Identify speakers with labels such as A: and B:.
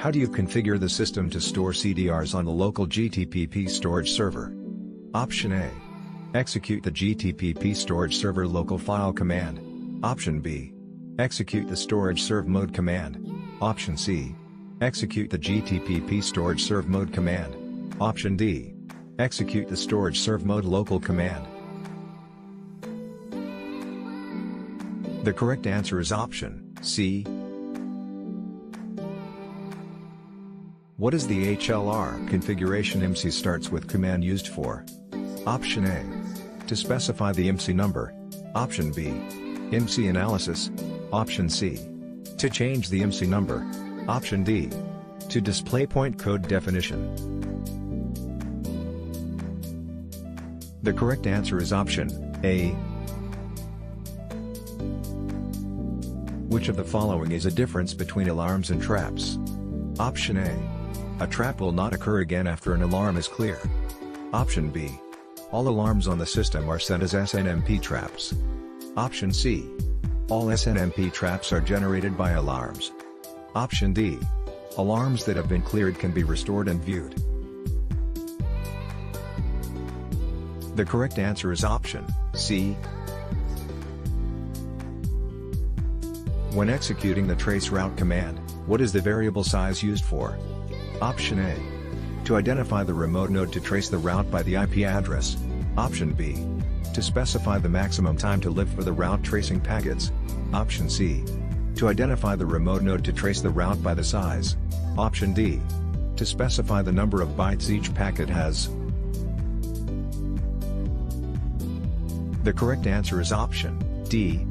A: How do you configure the system to store CDRs on the local GTPP storage server? Option A. Execute the GTPP storage server local file command. Option B. Execute the storage serve mode command. Option C. Execute the GTPP storage serve mode command. Option D. Execute the storage serve mode local command. The correct answer is option C. What is the HLR configuration IMSI starts with command used for? Option A. To specify the IMSI number. Option B. IMSI analysis. Option C. To change the IMSI number. Option D. To display point code definition. The correct answer is option A. Which of the following is a difference between alarms and traps? Option A. A trap will not occur again after an alarm is clear. Option B. All alarms on the system are set as SNMP traps. Option C. All SNMP traps are generated by alarms. Option D. Alarms that have been cleared can be restored and viewed. The correct answer is option C. When executing the traceroute command, what is the variable size used for? Option A. To identify the remote node to trace the route by the IP address. Option B. To specify the maximum time to live for the route tracing packets. Option C. To identify the remote node to trace the route by the size. Option D. To specify the number of bytes each packet has. The correct answer is option D.